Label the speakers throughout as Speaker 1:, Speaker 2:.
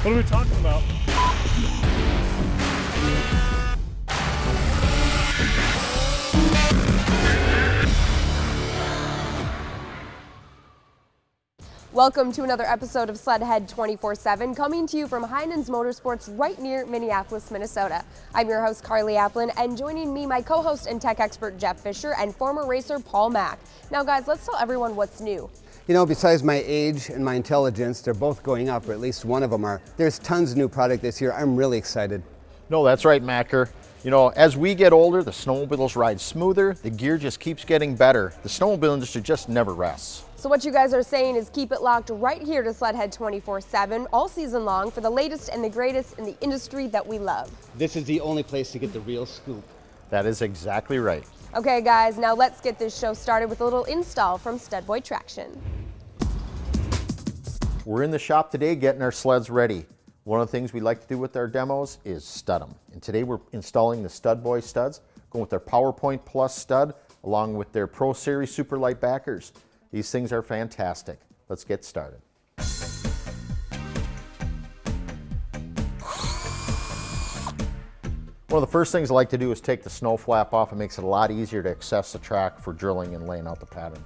Speaker 1: What are we talking about?
Speaker 2: Welcome to another episode of SLEDHEAD 24/7, coming to you from Heinen's Motorsports right near Minneapolis, Minnesota. I'm your host, Carly Applin, and joining me, my co-host and tech expert, Jeff Fisher, and former racer, Paul Mack. Now, guys, let's tell everyone what's new.
Speaker 3: You know, besides my age and my intelligence, they're both going up, or at least one of them are. There's tons of new product this year. I'm really excited.
Speaker 4: No, that's right, Macker. You know, as we get older, the snowmobiles ride smoother, the gear just keeps getting better. The snowmobile industry just never rests.
Speaker 2: So what you guys are saying is keep it locked right here to SLEDHEAD 24/7 all season long for the latest and the greatest in the industry that we love.
Speaker 3: This is the only place to get the real scoop.
Speaker 4: That is exactly right.
Speaker 2: Okay, guys, now let's get this show started with a little install from Studboy Traction.
Speaker 4: We're in the shop today getting our sleds ready. One of the things we like to do with our demos is stud them. And today we're installing the Studboy studs, going with their PowerPoint Plus stud, along with their Pro Series Super Light backers. These things are fantastic. Let's get started. One of the first things I like to do is take the snow flap off. It makes it a lot easier to access the track for drilling and laying out the pattern.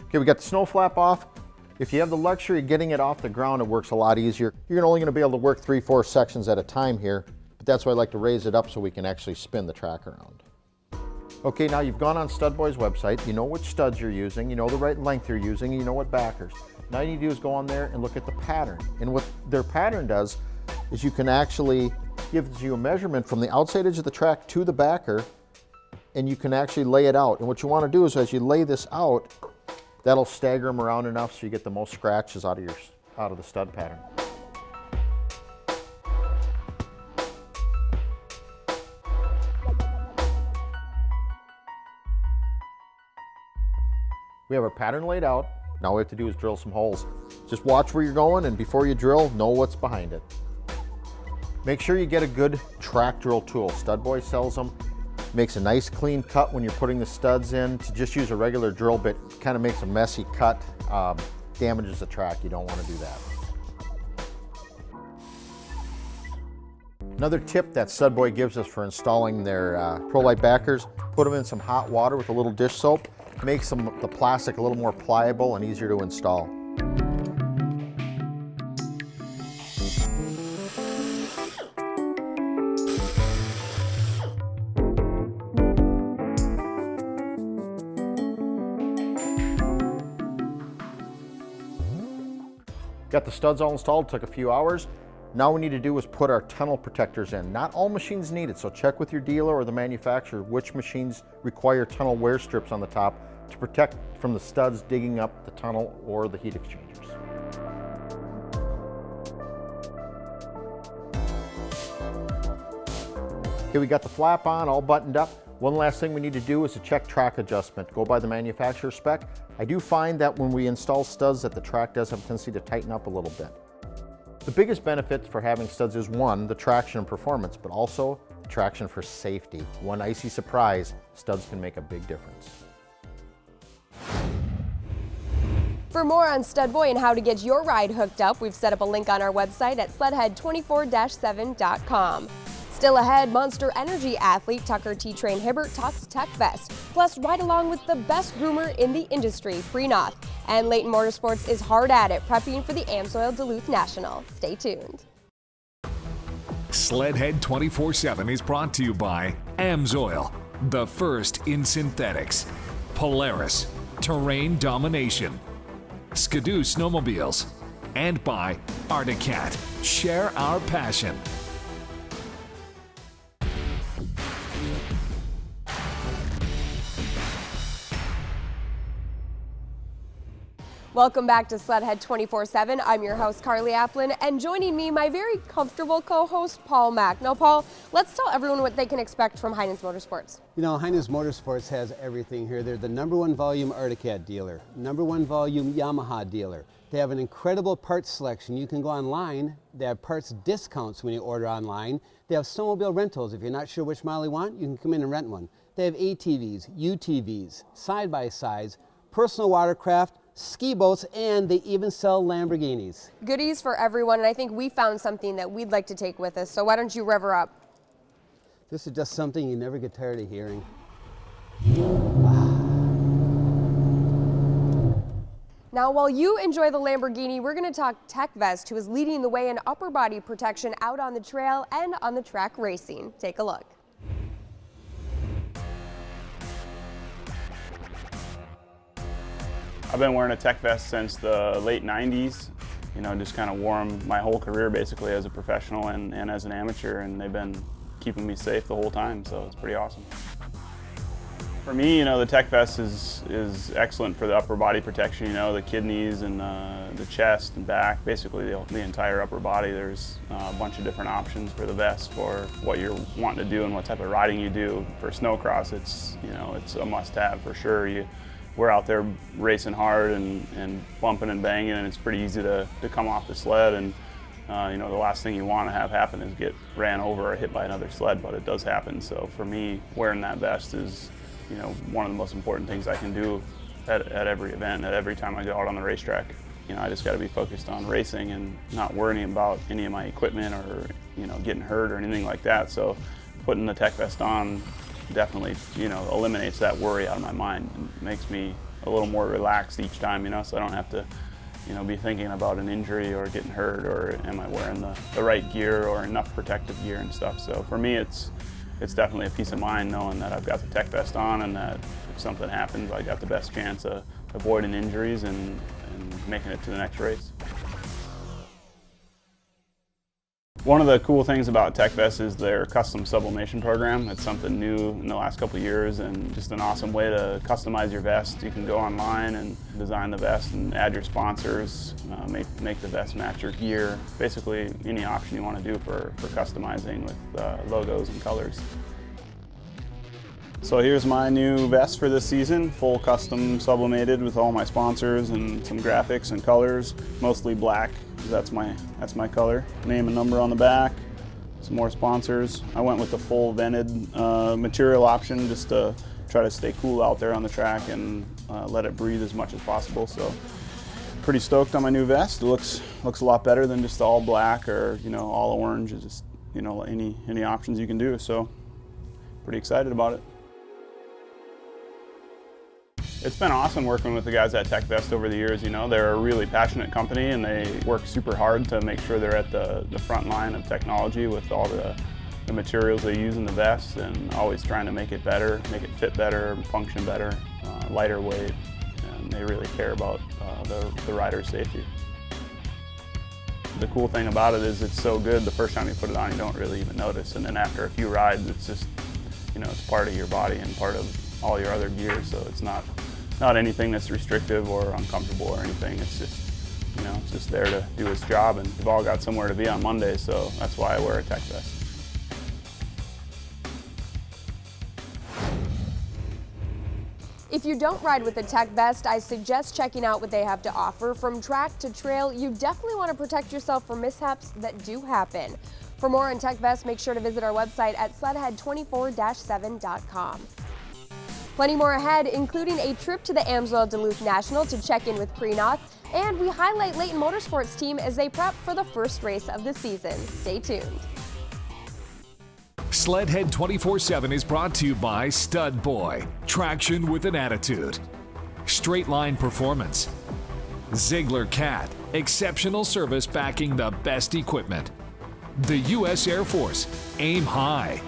Speaker 4: Okay, we got the snow flap off. If you have the luxury of getting it off the ground, it works a lot easier. You're only going to be able to work 3-4 sections at a time here, but that's why I like to raise it up so we can actually spin the track around. Okay, now you've gone on Studboy's website, you know which studs you're using, you know the right length you're using, you know what backers. Now you need to do is go on there and look at the pattern. And what their pattern does is you can actually give you a measurement from the outside edge of the track to the backer, and you can actually lay it out. And what you want to do is as you lay this out, that'll stagger them around enough so you get the most scratches out of the stud pattern. We have our pattern laid out. Now all we have to do is drill some holes. Just watch where you're going, and before you drill, know what's behind it. Make sure you get a good track drill tool. Studboy sells them. Makes a nice clean cut when you're putting the studs in. To just use a regular drill bit kind of makes a messy cut, damages the track. You don't want to do that. Another tip that Studboy gives us for installing their Pro Light backers, put them in some hot water with a little dish soap. Makes the plastic a little more pliable and easier to install. Got the studs all installed, took a few hours. Now what we need to do is put our tunnel protectors in. Not all machines need it, so check with your dealer or the manufacturer which machines require tunnel wear strips on the top to protect from the studs digging up the tunnel or the heat exchangers. Okay, we got the flap on, all buttoned up. One last thing we need to do is to check track adjustment. Go by the manufacturer spec. I do find that when we install studs that the track does have a tendency to tighten up a little bit. The biggest benefit for having studs is one, the traction and performance, but also the traction for safety. One icy surprise, studs can make a big difference.
Speaker 2: For more on Studboy and how to get your ride hooked up, we've set up a link on our website at sledhead24-7.com. Still ahead, Monster Energy athlete Tucker T-Train Hibbert talks Tech Fest. Plus, ride along with the best groomer in the industry, Prenoth. And Layton Motorsports is hard at it, prepping for the AMSOIL Duluth National. Stay tuned.
Speaker 5: SLEDHEAD 24/7 is brought to you by AMSOIL, the first in synthetics, Polaris, Terrain Domination, Skidoo Snowmobiles, and by Articat. Share our passion.
Speaker 2: Welcome back to SLEDHEAD 24/7. I'm your host, Carly Applin, and joining me, my very comfortable co-host, Paul Mack. Now, Paul, let's tell everyone what they can expect from Heinen's Motorsports.
Speaker 3: You know, Heinen's Motorsports has everything here. They're the #1 volume Articat dealer, #1 volume Yamaha dealer. They have an incredible parts selection. You can go online. They have parts discounts when you order online. They have snowmobile rentals. If you're not sure which model you want, you can come in and rent one. They have ATVs, UTVs, side-by-sides, personal watercraft, ski boats, and they even sell Lamborghinis.
Speaker 2: Goodies for everyone, and I think we found something that we'd like to take with us. So why don't you rev her up?
Speaker 3: This is just something you never get tired of hearing.
Speaker 2: Now, while you enjoy the Lamborghini, we're going to talk Tech Vest, who is leading the way in upper body protection out on the trail and on the track racing. Take a look.
Speaker 1: I've been wearing a Tech Vest since the late 90s. You know, just kind of wore them my whole career basically as a professional and as an amateur, and they've been keeping me safe the whole time, so it's pretty awesome. For me, you know, the Tech Vest is excellent for the upper body protection, you know, the kidneys and the chest and back, basically the entire upper body. There's a bunch of different options for the vest for what you're wanting to do and what type of riding you do. For snowcross, it's, you know, it's a must-have for sure. We're out there racing hard and bumping and banging, and it's pretty easy to come off the sled, and you know, the last thing you want to have happen is get ran over or hit by another sled, but it does happen. So for me, wearing that vest is, you know, one of the most important things I can do at every event, at every time I go out on the racetrack. You know, I just got to be focused on racing and not worrying about any of my equipment or, you know, getting hurt or anything like that. So putting the Tech Vest on definitely, you know, eliminates that worry out of my mind and makes me a little more relaxed each time, you know, so I don't have to, you know, be thinking about an injury or getting hurt or am I wearing the right gear or enough protective gear and stuff. So for me, it's definitely a peace of mind knowing that I've got the Tech Vest on and that if something happens, I got the best chance of avoiding injuries and making it to the next race. One of the cool things about Tech Vest is their custom sublimation program. It's something new in the last couple of years and just an awesome way to customize your vest. You can go online and design the vest and add your sponsors, make the vest match your gear. Basically any option you want to do for customizing with logos and colors. So here's my new vest for this season, full custom sublimated with all my sponsors and some graphics and colors, mostly black. That's my color. Name and number on the back, some more sponsors. I went with the full vented material option just to try to stay cool out there on the track and let it breathe as much as possible. So pretty stoked on my new vest. It looks a lot better than just all black or, you know, all orange. It's just, you know, any options you can do. So pretty excited about it. It's been awesome working with the guys at Tech Vest over the years. You know, they're a really passionate company and they work super hard to make sure they're at the front line of technology with all the materials they use in the vest and always trying to make it better, make it fit better, function better, lighter weight, and they really care about the rider's safety. The cool thing about it is it's so good, the first time you put it on you don't really even notice, and then after a few rides it's just, you know, it's part of your body and part of all your other gear, so it's not anything that's restrictive or uncomfortable or anything. It's just, you know, it's just there to do its job, and we've all got somewhere to be on Monday, so that's why I wear a Tech Vest.
Speaker 2: If you don't ride with the Tech Vest, I suggest checking out what they have to offer. From track to trail, you definitely want to protect yourself from mishaps that do happen. For more on Tech Vest, make sure to visit our website at SLEDHEAD24-7.com. Plenty more ahead, including a trip to the AMSOIL Duluth National to check in with Prenoth, and we highlight Layton Motorsports team as they prep for the first race of the season. Stay tuned.
Speaker 5: SLEDHEAD 24/7 is brought to you by Stud Boy, traction with an attitude. Straight Line Performance. Ziegler Cat, exceptional service backing the best equipment. The U.S. Air Force, aim high.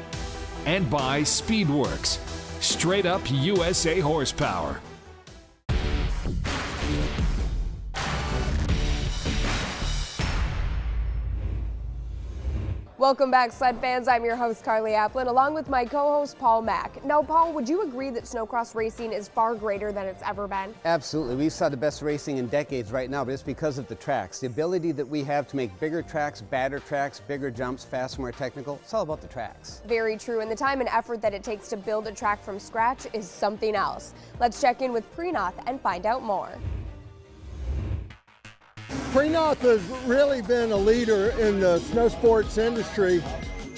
Speaker 5: And by Speedworks, straight up USA horsepower.
Speaker 2: Welcome back, sled fans. I'm your host, Carly Applin, along with my co-host, Paul Mack. Now, Paul, would you agree that snowcross racing is far greater than it's ever been?
Speaker 3: Absolutely. We saw the best racing in decades right now, but it's because of the tracks. The ability that we have to make bigger tracks, badder tracks, bigger jumps, faster, more technical. It's all about the tracks.
Speaker 2: Very true, and the time and effort that it takes to build a track from scratch is something else. Let's check in with Prenoth and find out more.
Speaker 6: Prenoth has really been a leader in the snow sports industry.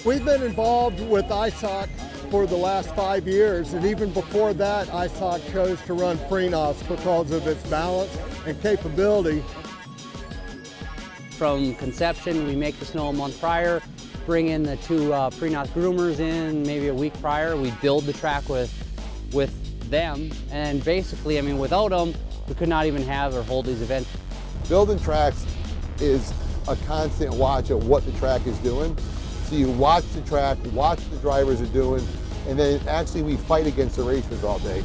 Speaker 6: We've been involved with ISOC for the last 5 years, and even before that, ISOC chose to run Prenoth because of its balance and capability.
Speaker 7: From conception, we make the snow a month prior, bring in the two pre-knock groomers in maybe a week prior. We build the track with them, and basically, I mean, without them, we could not even have or hold these events.
Speaker 8: Building tracks is a constant watch of what the track is doing. So you watch the track, watch what the drivers are doing, and then actually we fight against the racers all day.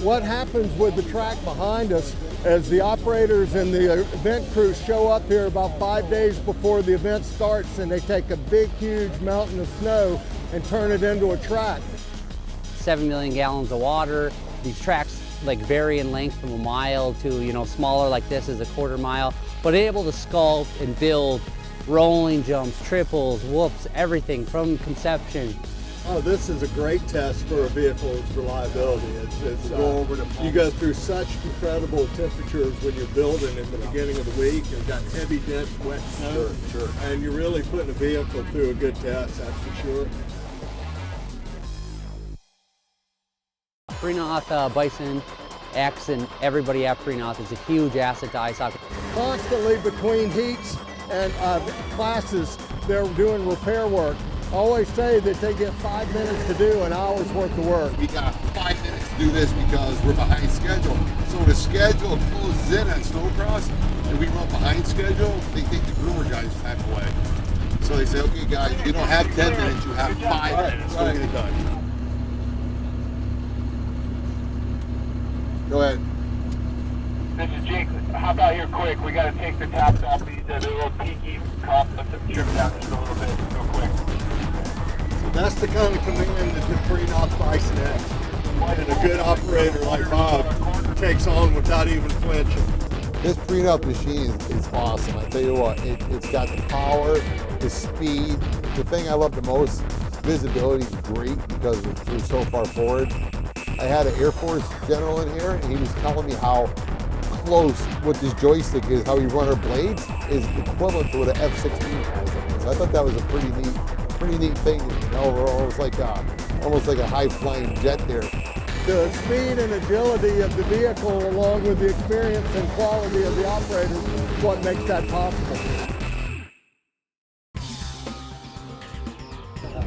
Speaker 6: What happens with the track behind us as the operators and the event crews show up here about 5 days before the event starts, and they take a big, huge mountain of snow and turn it into a track.
Speaker 7: 7 million gallons of water. These tracks like vary in length from a mile to, you know, smaller like this is a quarter mile, but able to sculpt and build rolling jumps, triples, whoops, everything from conception.
Speaker 6: Oh, this is a great test for a vehicle's reliability. You go through such incredible temperatures when you're building in the beginning of the week. You've got heavy, dense, wet snow. Sure. And you're really putting a vehicle through a good test, that's for sure.
Speaker 7: Pre-knock, Bison, X, and everybody at pre-knock is a huge asset to ice hockey.
Speaker 6: Constantly between heats and classes, they're doing repair work. I always say that they get 5 minutes to do an hour's worth of work.
Speaker 8: We got 5 minutes to do this because we're behind schedule. So when the schedule closes in on snowcross and we run behind schedule, they take the groomer guys time away. So they say, okay guys, you don't have 10 minutes, you have 5 minutes to get it done. Go ahead.
Speaker 9: This is Jake. How about here quick? We got to take the tops off these little peaky cup. Let's strip down just a little bit real quick.
Speaker 6: That's the kind of command that the pre-knock Bison has. And a good operator like Bob takes on without even flinching.
Speaker 8: This pre-knock machine is awesome. I tell you what, it's got the power, the speed. The thing I love the most, visibility is great because we're so far forward. I had an Air Force general in here, and he was telling me how close what this joystick is, how we run our blades, is equivalent to what an F-16 has. So I thought that was a pretty neat thing. You know, we're almost like a high-flying jet there.
Speaker 6: The speed and agility of the vehicle, along with the experience and quality of the operators, is what makes that possible.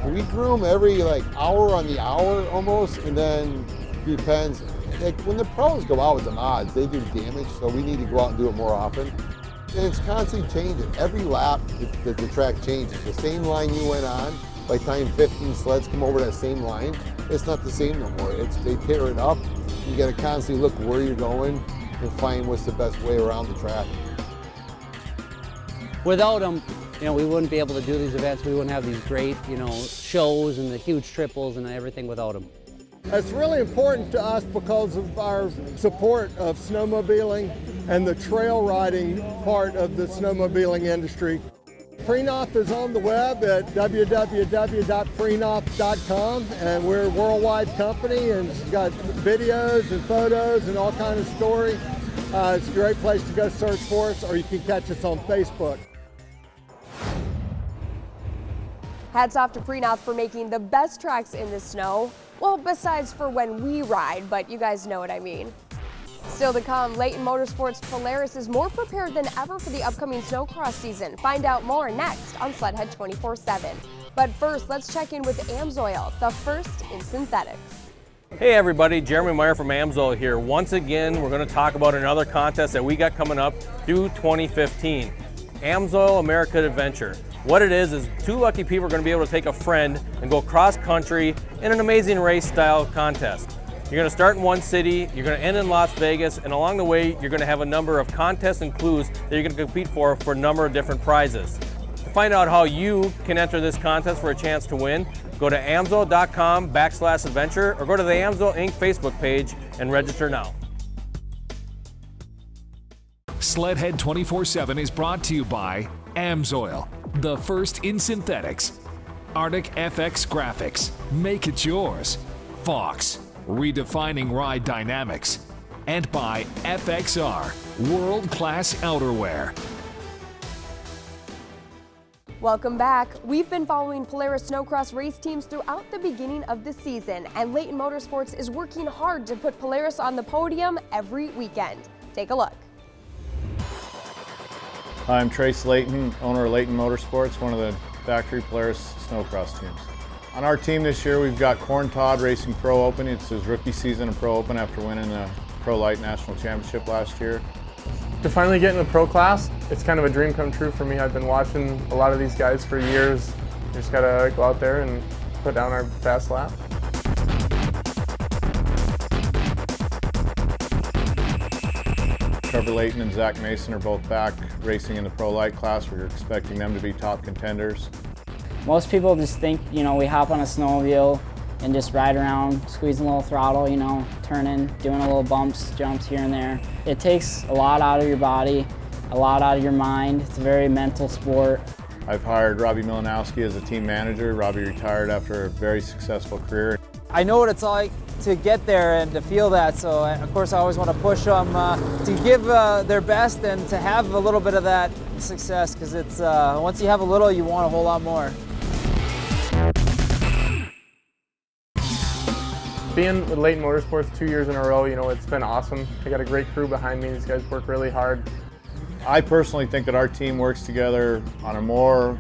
Speaker 8: We groom every hour on the hour almost, and then depends. Like when the pros go out with the mods, they do damage, so we need to go out and do it more often. And it's constantly changing. Every lap, the track changes. The same line you went on, by the time 15 sleds come over that same line, it's not the same no more. They tear it up. You got to constantly look where you're going and find what's the best way around the track.
Speaker 7: Without them, you know, we wouldn't be able to do these events. We wouldn't have these great, you know, shows and the huge triples and everything without them.
Speaker 6: It's really important to us because of our support of snowmobiling and the trail riding part of the snowmobiling industry. Pre-knock is on the web at www.prenoff.com, and we're a worldwide company, and it's got videos and photos and all kinds of story. It's a great place to go search for us, or you can catch us on Facebook.
Speaker 2: Hats off to Pre-knock for making the best tracks in the snow. Well, besides for when we ride, but you guys know what I mean. Still to come, Leighton Motorsports Polaris is more prepared than ever for the upcoming snowcross season. Find out more next on SLEDHEAD 24/7. But first, let's check in with AMSOIL, the first in synthetics.
Speaker 10: Hey everybody, Jeremy Meyer from AMSOIL here. Once again, we're going to talk about another contest that we got coming up through 2015. AMSOIL America Adventure. What it is two lucky people are going to be able to take a friend and go cross country in an amazing race style contest. You're going to start in one city, you're going to end in Las Vegas, and along the way you're going to have a number of contests and clues that you're going to compete for a number of different prizes. To find out how you can enter this contest for a chance to win, go to amsoil.com/adventure or go to the AMSOIL Inc. Facebook page and register now.
Speaker 5: SLEDHEAD 24/7 is brought to you by AMSOIL, the first in synthetics. Arctic FX Graphics, make it yours. Fox, redefining ride dynamics. And by FXR, world-class outerwear.
Speaker 2: Welcome back. We've been following Polaris Snowcross race teams throughout the beginning of the season, and Leighton Motorsports is working hard to put Polaris on the podium every weekend. Take a look.
Speaker 11: I'm Trace Layton, owner of Layton Motorsports, one of the factory Polaris snowcross teams. On our team this year, we've got Corn Todd racing Pro Open. It's his rookie season of Pro Open after winning the Pro Light National Championship last year.
Speaker 12: To finally get in the pro class, it's kind of a dream come true for me. I've been watching a lot of these guys for years. We just gotta go out there and put down our fast lap.
Speaker 11: Trevor Layton and Zach Mason are both back racing in the Pro Light class. We're expecting them to be top contenders.
Speaker 13: Most people just think, you know, we hop on a snowmobile and just ride around, squeezing a little throttle, you know, turning, doing a little bumps, jumps here and there. It takes a lot out of your body, a lot out of your mind. It's a very mental sport.
Speaker 11: I've hired Robbie Milanowski as a team manager. Robbie retired after a very successful career.
Speaker 14: I know what it's like to get there and to feel that, so of course I always want to push them to give their best and to have a little bit of that success, because it's once you have a little, you want a whole lot more.
Speaker 12: Being with Layton Motorsports 2 years in a row, you know, it's been awesome. I got a great crew behind me. These guys work really hard.
Speaker 11: I personally think that our team works together on a more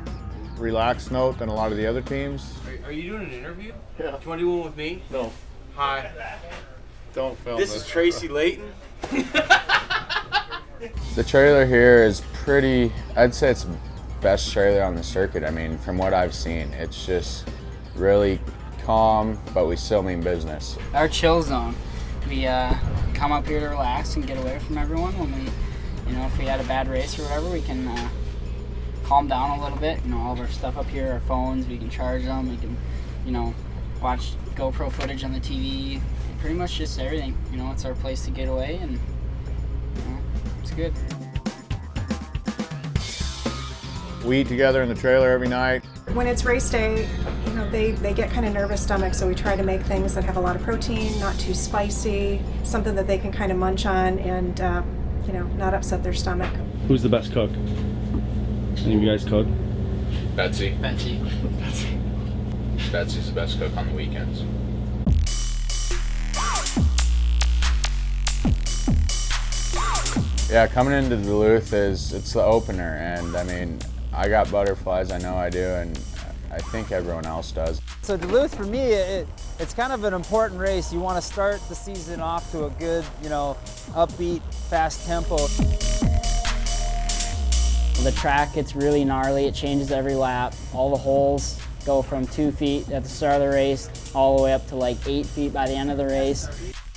Speaker 11: relaxed note than a lot of the other teams.
Speaker 10: Are you doing an interview?
Speaker 11: Yeah.
Speaker 10: Do you want to do one with me?
Speaker 11: No.
Speaker 10: Hi.
Speaker 11: Don't film
Speaker 10: This is Tracy Layton.
Speaker 15: The trailer here is pretty, I'd say it's the best trailer on the circuit. I mean, from what I've seen, it's just really calm, but we still mean business.
Speaker 13: Our chill zone. We come up here to relax and get away from everyone. When we, you know, if we had a bad race or whatever, we can calm down a little bit. You know, all of our stuff up here, our phones, we can charge them. We can, you know, watch GoPro footage on the TV. Pretty much just everything. You know, it's our place to get away, and you know, it's good.
Speaker 11: We eat together in the trailer every night.
Speaker 16: When it's race day, you know, they get kind of nervous stomachs, so we try to make things that have a lot of protein, not too spicy, something that they can kind of munch on and, you know, not upset their stomach.
Speaker 17: Who's the best cook? Any of you guys cook?
Speaker 15: Betsy.
Speaker 13: Betsy.
Speaker 15: Betsy's the best cook on the weekends. Yeah, coming into Duluth it's the opener, and I mean, I got butterflies, I know I do, and I think everyone else does.
Speaker 14: So Duluth, for me, it's kind of an important race. You want to start the season off to a good, you know, upbeat, fast tempo.
Speaker 13: The track gets really gnarly. It changes every lap. All the holes go from 2 feet at the start of the race all the way up to like 8 feet by the end of the race.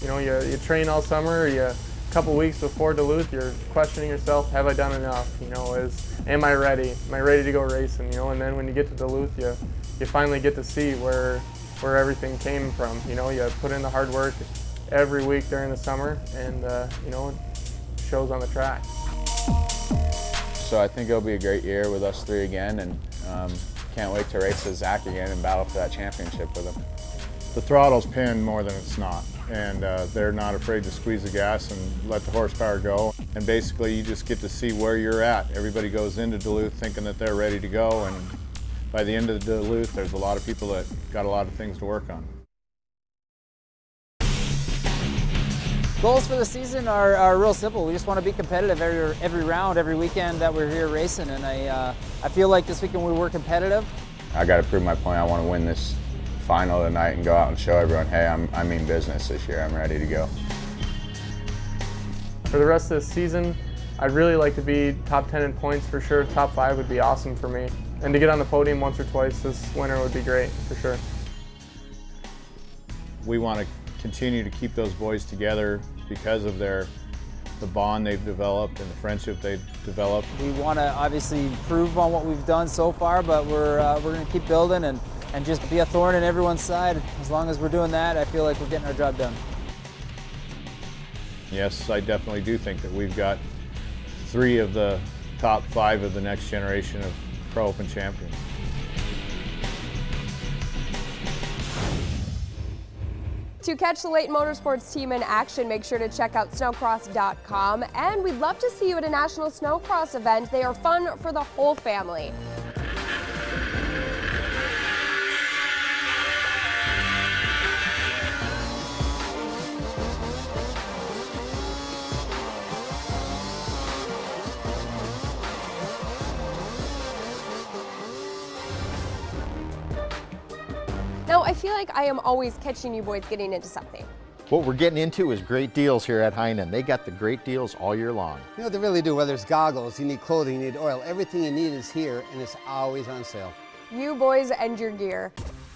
Speaker 12: You know, you train all summer. A couple weeks before Duluth, you're questioning yourself, have I done enough? You know, am I ready? Am I ready to go racing? You know, and then when you get to Duluth, you finally get to see where everything came from. You know, you put in the hard work every week during the summer, and you know, it shows on the track.
Speaker 15: So I think it'll be a great year with us three again, and can't wait to race with Zach again and battle for that championship with him.
Speaker 11: The throttle's pinned more than it's not, and they're not afraid to squeeze the gas and let the horsepower go. And basically, you just get to see where you're at. Everybody goes into Duluth thinking that they're ready to go, and by the end of Duluth, there's a lot of people that got a lot of things to work on.
Speaker 14: Goals for the season are real simple. We just want to be competitive every round, every weekend that we're here racing, and I feel like this weekend we were competitive.
Speaker 15: I got to prove my point. I want to win this final tonight and go out and show everyone, hey, I mean business this year. I'm ready to go.
Speaker 12: For the rest of the season, I'd really like to be top 10 in points for sure. Top 5 would be awesome for me. And to get on the podium once or twice this winter would be great, for sure.
Speaker 11: We want to continue to keep those boys together because of the bond they've developed and the friendship they've developed.
Speaker 14: We want to obviously improve on what we've done so far, but we're going to keep building and just be a thorn in everyone's side. As long as we're doing that, I feel like we're getting our job done.
Speaker 11: Yes, I definitely do think that we've got 3 of the top 5 of the next generation of Pro Open champions.
Speaker 2: To catch the Layton Motorsports team in action, make sure to check out snowcross.com, and we'd love to see you at a national snowcross event. They are fun for the whole family. I feel like I am always catching you boys getting into something.
Speaker 4: What we're getting into is great deals here at Heinen. They got the great deals all year long.
Speaker 3: You know, they really do. Whether it's goggles, you need clothing, you need oil, everything you need is here, and it's always on sale.
Speaker 2: You boys and your gear.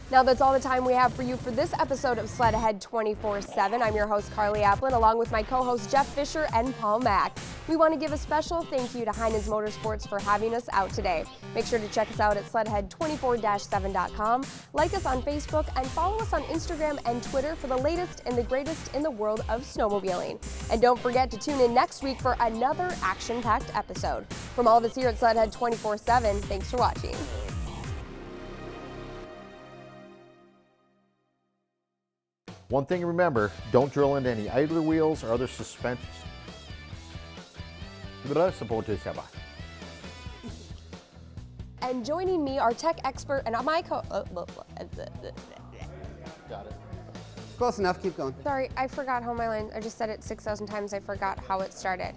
Speaker 2: Now that's all the time we have for you for this episode of Sled Ahead 24/7. I'm your host Carly Applin, along with my co-hosts Jeff Fisher and Paul Mack. We want to give a special thank you to Heinen's Motorsports for having us out today. Make sure to check us out at sledhead24-7.com, like us on Facebook, and follow us on Instagram and Twitter for the latest and the greatest in the world of snowmobiling. And don't forget to tune in next week for another action-packed episode. From all of us here at Sled Ahead 24/7, thanks for watching.
Speaker 4: One thing to remember, don't drill into any idler wheels or other suspensions.
Speaker 2: And joining me, our tech expert and my
Speaker 4: Got it.
Speaker 3: Close enough, keep going.
Speaker 2: Sorry, I forgot how my line, I just said it 6,000 times, I forgot how it started.